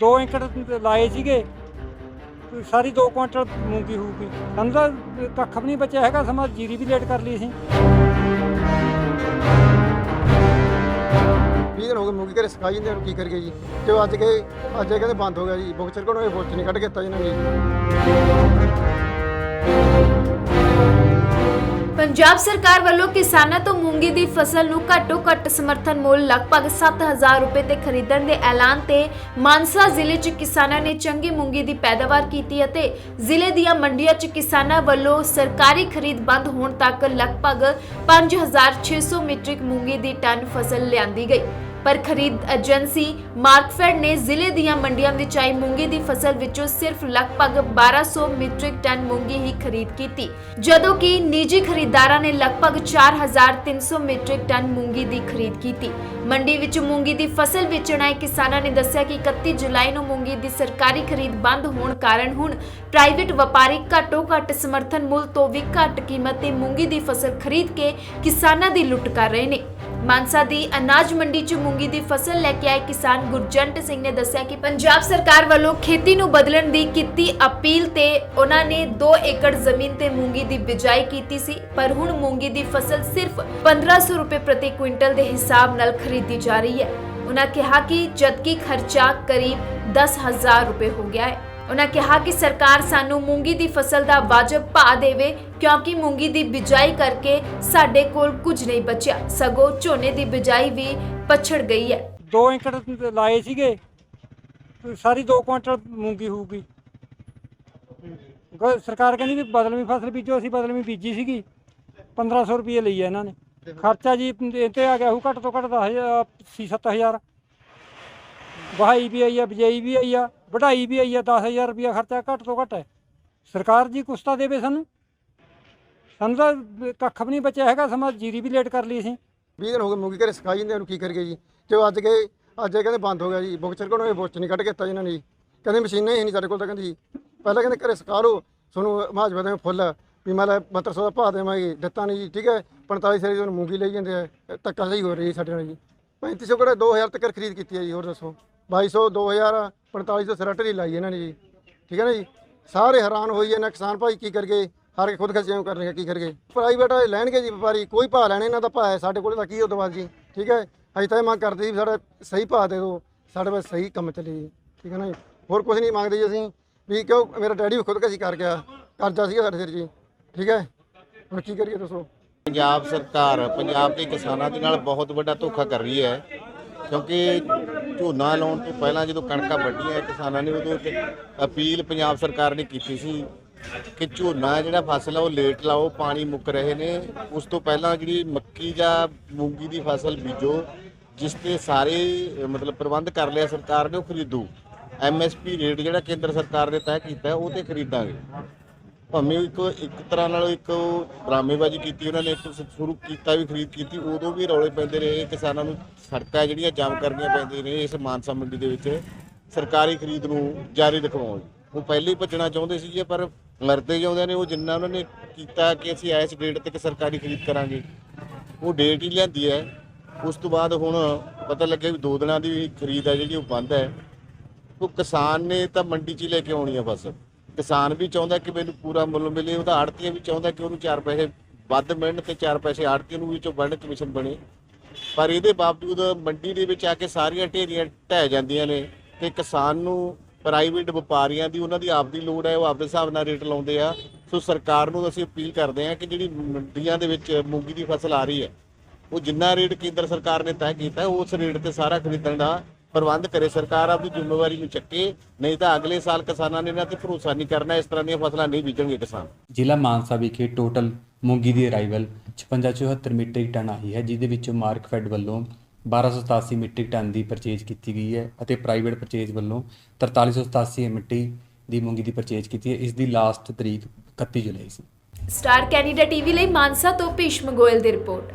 2 ਏਕੜ ਲਾਏ ਸੀਗੇ, ਸਾਰੀ 2 ਕੁਆਂਟਲ ਮੂੰਗੀ ਹੋਊਗੀ। ਸਾਨੂੰ ਤਾਂ ਕੱਖ ਵੀ ਨਹੀਂ ਬਚਿਆ ਹੈਗਾ, ਸਮਾਂ ਜੀਰੀ ਵੀ ਲੇਟ ਕਰ ਲਈ ਅਸੀਂ। 20 ਦਿਨ ਹੋ ਗਏ ਮੂੰਗੀ ਘਰੇ ਸੁਕਾਈ ਜਾਂਦੇ, ਹੁਣ ਕੀ ਕਰੀਏ ਜੀ। ਤੇ ਅੱਜ ਕਹਿੰਦੇ ਬੰਦ ਹੋ ਗਿਆ ਜੀ, ਬੁਕਚਰ ਕੋਲੋਂ ਇਹ ਬੁਲਚ ਨਹੀਂ ਕੱਢ ਕੇ ਦਿੱਤਾ ਇਹਨਾਂ ਨੇ। ਪੰਜਾਬ ਸਰਕਾਰ ਵੱਲੋਂ ਕਿਸਾਨਾਂ ਤੋਂ ਮੂੰਗੀ ਦੀ ਫਸਲ ਨੂੰ ਘੱਟੋ-ਘੱਟ ਸਮਰਥਨ ਮੁੱਲ ਲਗਭਗ 7000 ਰੁਪਏ ਤੇ ਖਰੀਦਣ ਦੇ ਐਲਾਨ ਤੇ ਮਾਨਸਾ ਜ਼ਿਲ੍ਹੇ 'ਚ ਕਿਸਾਨਾਂ ਨੇ ਚੰਗੀ ਮੂੰਗੀ ਦੀ ਪੈਦਾਵਾਰ ਕੀਤੀ ਅਤੇ ਜ਼ਿਲ੍ਹੇ ਦੀਆਂ ਮੰਡੀਆਂ 'ਚ ਕਿਸਾਨਾਂ ਵੱਲੋਂ ਸਰਕਾਰੀ ਖਰੀਦ ਬੰਦ ਹੋਣ ਤੱਕ ਲਗਭਗ 5600 ਮੀਟ੍ਰਿਕ ਮੂੰਗੀ ਦੀ ਟਨ ਫਸਲ ਲਿਆਂਦੀ ਗਈ। ਪਰ ਖਰੀਦ ਏਜੰਸੀ ਮਾਰਕਫੈਡ ਨੇ ਜ਼ਿਲ੍ਹੇ ਦੀਆਂ ਮੰਡੀਆਂ ਵਿੱਚ ਆਈ ਮੂੰਗੀ ਦੀ ਫਸਲ ਵਿੱਚੋਂ ਸਿਰਫ ਲਗਭਗ 1200 ਮੀਟ੍ਰਿਕ ਟਨ ਮੂੰਗੀ ਹੀ ਖਰੀਦ ਕੀਤੀ, ਜਦੋਂ ਕਿ ਨਿੱਜੀ ਖਰੀਦਦਾਰਾਂ ਨੇ ਲਗਭਗ 4300 ਮੀਟ੍ਰਿਕ ਟਨ ਮੂੰਗੀ ਦੀ ਖਰੀਦ ਕੀਤੀ। ਮੰਡੀ ਵਿੱਚ ਮੂੰਗੀ ਦੀ ਫਸਲ ਵੇਚਣ ਆਏ ਕਿਸਾਨਾਂ ਨੇ ਦੱਸਿਆ ਕਿ 31 ਜੁਲਾਈ ਨੂੰ ਮੂੰਗੀ ਦੀ ਸਰਕਾਰੀ ਖਰੀਦ ਬੰਦ ਹੋਣ ਕਾਰਨ ਹੁਣ ਪ੍ਰਾਈਵੇਟ ਵਪਾਰੀ ਘੱਟੋ-ਘੱਟ ਸਮਰਥਨ ਮੁੱਲ ਤੋਂ ਵੀ ਘੱਟ ਕੀਮਤ ਤੇ ਮੂੰਗੀ ਦੀ ਫਸਲ ਖਰੀਦ ਕੇ ਕਿਸਾਨਾਂ ਦੀ ਲੁੱਟ ਕਰ ਰਹੇ ਨੇ। ਮਾਨਸਾ ਦੀ ਅਨਾਜ ਮੰਡੀ 'ਚ ਮੂੰਗੀ ਦੀ ਫਸਲ ਲੈ ਕੇ ਆਏ ਕਿਸਾਨ ਗੁਰਜੰਟ ਸਿੰਘ ਨੇ ਦੱਸਿਆ ਕਿ ਪੰਜਾਬ ਸਰਕਾਰ ਵੱਲੋਂ ਖੇਤੀ ਨੂੰ ਬਦਲਣ ਦੀ ਕੀਤੀ ਅਪੀਲ ਤੇ ਉਹਨਾਂ ਨੇ 2 ਏਕੜ ਜ਼ਮੀਨ ਤੇ ਮੂੰਗੀ ਦੀ ਬਿਜਾਈ ਕੀਤੀ ਸੀ, ਪਰ ਹੁਣ ਮੂੰਗੀ ਦੀ ਫਸਲ ਸਿਰਫ 1500 ਰੁਪਏ ਪ੍ਰਤੀ ਕੁਇੰਟਲ ਦੇ ਹਿਸਾਬ ਨਾਲ ਖਰੀਦੀ ਜਾ ਰਹੀ ਹੈ। ਉਹਨਾਂ ਕਿਹਾ ਕਿ ਜਦਕਿ ਖਰਚਾ ਕਰੀਬ 10000 ਰੁਪਏ ਹੋ ਗਿਆ ਹੈ। ਉਹਨਾਂ ਕਿਹਾ ਕਿ ਸਰਕਾਰ ਸਾਨੂੰ ਮੂੰਗੀ ਦੀ ਫਸਲ ਦਾ ਵਾਜਬ ਭਾਅ ਦੇਵੇ, ਕਿਉਂਕਿ ਮੂੰਗੀ ਦੀ ਬਿਜਾਈ ਕਰਕੇ ਸਾਡੇ ਕੋਲ ਕੁਝ ਨਹੀਂ ਬਚਿਆ, ਸਗੋਂ ਝੋਨੇ ਦੀ ਬਿਜਾਈ ਵੀ ਪਛੜ ਗਈ ਹੈ। 2 ਏਕੜ ਲਾਏ ਸੀਗੇ, ਸਾਰੀ 2 ਕੁਆਂਟਲ ਮੂੰਗੀ ਹੋਊਗੀ। ਸਰਕਾਰ ਕਹਿੰਦੀ ਵੀ ਬਦਲਵੀਂ ਫਸਲ ਬੀਜੋ, ਅਸੀਂ ਬਦਲਵੀਂ ਬੀਜੀ ਸੀਗੀ। 1500 ਰੁਪਏ ਲਈ ਹੈ ਇਹਨਾਂ ਨੇ। ਖਰਚਾ ਜੀ ਇਹ 'ਤੇ ਆ ਗਿਆ ਹੋਊ ਘੱਟ ਤੋਂ ਘੱਟ 10,000-7,000। ਵਹਾਈ ਵੀ ਆਈ ਆ, ਬਿਜਾਈ ਵੀ ਆਈ ਆ, ਵਢਾਈ ਵੀ ਆਈ ਆ। 10,000 ਰੁਪਇਆ ਖਰਚਾ ਘੱਟ ਤੋਂ ਘੱਟ ਹੈ। ਸਰਕਾਰ ਜੀ ਕੁਛ ਤਾਂ ਦੇਵੇ ਸਾਨੂੰ ਤਾਂ ਕੱਖ ਵੀ ਨਹੀਂ ਬਚਿਆ ਹੈਗਾ, ਸਮਾਂ ਜੀਰੀ ਵੀ ਲੇਟ ਕਰ ਲਈ ਅਸੀਂ। 20 ਦਿਨ ਹੋ ਗਏ ਮੂੰਗੀ ਘਰੇ ਸੁਕਾਈ ਜਾਂਦੇ, ਹੁਣ ਕੀ ਕਰੀਏ ਜੀ। ਤੇ ਅੱਜ ਕਹਿੰਦੇ ਬੰਦ ਹੋ ਗਿਆ ਜੀ, ਬੁਕਚਰ ਕੋਲੋਂ ਇਹ ਬੁਲਚ ਨਹੀਂ ਕੱਢ ਕੇ ਦਿੱਤਾ ਇਹਨਾਂ ਨੇ ਜੀ। ਕਹਿੰਦੇ ਮਸ਼ੀਨਾਂ ਹੀ ਨਹੀਂ ਸਾਡੇ ਕੋਲ, ਤਾਂ ਕਹਿੰਦੀ ਪਹਿਲਾਂ ਕਹਿੰਦੇ ਘਰੇ ਸੁਕਾ ਲਓ, ਤੁਹਾਨੂੰ ਮਹਾਜਬਾ ਦੇ ਫੁੱਲ ਵੀ ਮੈਂ 7200 ਦਾ ਭਾਅ ਦੇਵਾਂਗੇ, ਦਿੱਤਾ ਨਹੀਂ ਜੀ। ਠੀਕ ਹੈ, 4500 ਦੀ ਮੂੰਗੀ ਲਈ ਜਾਂਦੇ ਆ, ਧੱਕਾ ਸਹੀ ਹੋ ਰਹੀ ਸਾਡੇ ਨਾਲ ਜੀ। 3500 ਕਿਹੜਾ 2000 ਤੱਕ ਖਰੀਦ ਕੀਤੀ ਹੈ ਜੀ, ਹੋਰ ਦੱਸੋ। 2200 2000 4500 ਸਰਟਰੀ ਲਾਈ ਇਹਨਾਂ ਨੇ ਜੀ। ਠੀਕ ਹੈ ਨਾ ਜੀ, ਸਾਰੇ ਹੈਰਾਨ ਹੋਈ ਜਾਂਦੇ ਕਿਸਾਨ ਭਾਈ, ਕੀ ਕਰਗੇ, ਹਰ ਕੇ ਖੁਦ ਖਰਚੇ ਕਰ ਰਹੇ, ਕੀ ਕਰਗੇ। ਪ੍ਰਾਈਵੇਟ ਲੈਣਗੇ ਜੀ ਵਪਾਰੀ, ਕੋਈ ਭਾਅ ਲੈਣੇ ਇਹਨਾਂ ਦਾ ਭਾਅ ਹੈ, ਸਾਡੇ ਕੋਲ ਤਾਂ ਕੀ ਉਹ ਤੋਂ ਬਾਅਦ ਜੀ। ਠੀਕ ਹੈ, ਅਸੀਂ ਤਾਂ ਇਹ ਮੰਗ ਕਰਦੇ ਜੀ ਸਾਡਾ ਸਹੀ ਭਾਅ ਦੇ ਦਿਓ, ਸਾਡੇ ਬਸ ਸਹੀ ਕੰਮ ਚੱਲੇ ਜੀ। ਠੀਕ ਹੈ ਨਾ ਜੀ, ਹੋਰ ਕੁਝ ਨਹੀਂ ਮੰਗਦੇ ਜੀ ਅਸੀਂ ਵੀ, ਕਿਉਂ ਮੇਰਾ ਡੈਡੀ ਵੀ ਖੁਦਕਸ਼ੀ ਕਰ ਗਿਆ, ਕਰਜ਼ਾ ਸੀਗਾ ਸਾਡੇ ਸਿਰ ਜੀ। ਠੀਕ ਹੈ, ਹੁਣ ਕੀ ਕਰੀਏ ਦੱਸੋ। ਪੰਜਾਬ ਸਰਕਾਰ ਪੰਜਾਬ ਦੇ ਕਿਸਾਨਾਂ ਦੇ ਨਾਲ ਬਹੁਤ ਵੱਡਾ ਧੋਖਾ ਕਰ ਰਹੀ ਹੈ, ਕਿਉਂਕਿ ਝੋਨਾ ਲਾਉਣ ਤੋਂ ਪਹਿਲਾਂ ਜਦੋਂ ਕਣਕਾਂ ਵੱਢੀਆਂ ਕਿਸਾਨਾਂ ਨੇ, ਉਦੋਂ ਇੱਕ ਅਪੀਲ ਪੰਜਾਬ ਸਰਕਾਰ ਨੇ ਕੀਤੀ ਸੀ ਕਿ ਝੋਨਾ ਜਿਹੜਾ ਫਸਲ ਆ ਉਹ ਲੇਟ ਲਾਓ, ਪਾਣੀ ਮੁੱਕ ਰਹੇ ਨੇ। ਉਸ ਤੋਂ ਪਹਿਲਾਂ ਜਿਹੜੀ ਮੱਕੀ ਜਾਂ ਮੂੰਗੀ ਦੀ ਫਸਲ ਬੀਜੋ, ਜਿਸ ਤੇ ਸਾਰੇ ਮਤਲਬ ਪ੍ਰਬੰਧ ਕਰ ਲਿਆ ਸਰਕਾਰ ਨੇ, ਉਹ ਖਰੀਦੋ। MSP ਰੇਟ ਜਿਹੜਾ ਕੇਂਦਰ ਸਰਕਾਰ ਨੇ ਤੈਅ ਕੀਤਾ ਉਹ ਤੇ ਖਰੀਦਾਂਗੇ। ਭਾਵੇਂ ਇੱਕ ਤਰ੍ਹਾਂ ਨਾਲ ਇੱਕ ਡਰਾਮੇਬਾਜ਼ੀ ਕੀਤੀ ਉਹਨਾਂ ਨੇ, ਸ਼ੁਰੂ ਕੀਤਾ ਵੀ ਖਰੀਦ ਕੀਤੀ, ਉਦੋਂ ਵੀ ਰੌਲੇ ਪੈਂਦੇ ਰਹੇ, ਕਿਸਾਨਾਂ ਨੂੰ ਸੜਕਾਂ ਜਿਹੜੀਆਂ ਜਾਮ ਕਰਨੀਆਂ ਪੈਂਦੀਆਂ ਨੇ ਇਸ ਮਾਨਸਾ ਮੰਡੀ ਦੇ ਵਿੱਚ ਸਰਕਾਰੀ ਖਰੀਦ ਨੂੰ ਜਾਰੀ ਦਿਖਾਉਣ। ਉਹ ਪਹਿਲੇ ਹੀ ਭੱਜਣਾ ਚਾਹੁੰਦੇ ਸੀ, ਪਰ ਮਰਦੇ ਜਿਉਂਦੇ ਨੇ ਉਹ ਜਿੰਨਾ ਉਹਨਾਂ ਨੇ ਕੀਤਾ ਕਿ ਅਸੀਂ ਇਸ ਡੇਟ ਤੱਕ ਸਰਕਾਰੀ ਖਰੀਦ ਕਰਾਂਗੇ, ਉਹ ਡੇਟ ਹੀ ਲਿਆਂਦੀ ਹੈ। ਉਸ ਤੋਂ ਬਾਅਦ ਹੁਣ ਪਤਾ ਲੱਗਿਆ ਵੀ 2 ਦਿਨਾਂ ਦੀ ਖਰੀਦ ਹੈ ਜਿਹੜੀ ਉਹ ਬੰਦ ਹੈ। ਉਹ ਕਿਸਾਨ ਨੇ ਤਾਂ ਮੰਡੀ 'ਚ ਹੀ ਲੈ ਕੇ ਆਉਣੀ ਆ ਬਸ। ਕਿਸਾਨ ਵੀ ਚਾਹੁੰਦਾ ਕਿ ਮੈਨੂੰ ਪੂਰਾ ਮੁੱਲ ਮਿਲੇ, ਉਹਦਾ ਆੜ੍ਹਤੀਆ ਵੀ ਚਾਹੁੰਦਾ ਕਿ ਉਹਨੂੰ 4 ਪੈਸੇ ਵੱਧ ਮਿਲਣ ਤੇ 4 ਪੈਸੇ ਆੜ੍ਹਤੀਆਂ ਨੂੰ ਵੀ ਚੋਂ ਬਣਨ, ਕਮਿਸ਼ਨ ਬਣੇ। ਪਰ ਇਹਦੇ ਬਾਵਜੂਦ ਮੰਡੀ ਦੇ ਵਿੱਚ ਆ ਕੇ ਸਾਰੀਆਂ ਢੇਰੀਆਂ ਢਹਿ ਜਾਂਦੀਆਂ ਨੇ ਤੇ ਕਿਸਾਨ ਨੂੰ ਪ੍ਰਾਈਵੇਟ ਵਪਾਰੀਆਂ ਦੀ ਉਹਨਾਂ ਦੀ ਆਪਦੀ ਲੋੜ ਹੈ, ਉਹ ਆਪਦੇ ਹਿਸਾਬ ਨਾਲ ਰੇਟ ਲਾਉਂਦੇ ਆ। ਸੋ ਸਰਕਾਰ ਨੂੰ ਅਸੀਂ ਅਪੀਲ ਕਰਦੇ ਹਾਂ ਕਿ ਜਿਹੜੀ ਮੰਡੀਆਂ ਦੇ ਵਿੱਚ ਮੂੰਗੀ ਦੀ ਫਸਲ ਆ ਰਹੀ ਹੈ, ਉਹ ਜਿੰਨਾ ਰੇਟ ਕੇਂਦਰ ਸਰਕਾਰ ਨੇ ਤੈਅ ਕੀਤਾ ਉਸ ਰੇਟ ਤੇ ਸਾਰਾ ਖਰੀਦਣ ਦਾ ਪ੍ਰਬੰਧ ਕਰੇ। ਸਰਕਾਰ ਆਪਦੀ ਜ਼ਿੰਮੇਵਾਰੀ ਨੂੰ ਚੱਕੇ, ਨਹੀਂ ਤਾਂ ਅਗਲੇ ਸਾਲ ਕਿਸਾਨਾਂ ਨੇ ਇਹਨਾਂ ਤੇ ਭਰੋਸਾ ਨਹੀਂ ਕਰਨਾ, ਇਸ ਤਰ੍ਹਾਂ ਦੀਆਂ ਫਸਲਾਂ ਨਹੀਂ ਬੀਜਣਗੇ ਕਿਸਾਨ। ਜ਼ਿਲ੍ਹਾ ਮਾਨਸਾ ਵਿਖੇ ਟੋਟਲ ਮੂੰਗੀ ਦੀ ਅਰਾਈਵਲ 5674 ਮੀਟ੍ਰਿਕ ਟਨ ਆਈ ਹੈ, ਜਿਹਦੇ ਵਿੱਚੋਂ ਮਾਰਕਫੈਡ ਵੱਲੋਂ 1287 ਮੀਟ੍ਰਿਕ ਟਨ ਦੀ ਪਰਚੇਜ਼ ਕੀਤੀ ਗਈ ਹੈ ਅਤੇ ਪ੍ਰਾਈਵੇਟ ਪਰਚੇਜ਼ ਵੱਲੋਂ 4387 ਮੀਟ੍ਰਿਕ ਦੀ ਮੂੰਗੀ ਦੀ ਪਰਚੇਜ਼ ਕੀਤੀ ਹੈ। ਇਸ ਦੀ ਲਾਸਟ ਤਰੀਕ 31 ਜੁਲਾਈ ਸੀ। ਸਟਾਰ ਕੈਨੇਡਾ ਟੀਵੀ ਲਈ ਮਾਨਸਾ ਤੋਂ ਭੀਸ਼ਮ ਗੋਇਲ ਦੀ ਰਿਪੋਰਟ।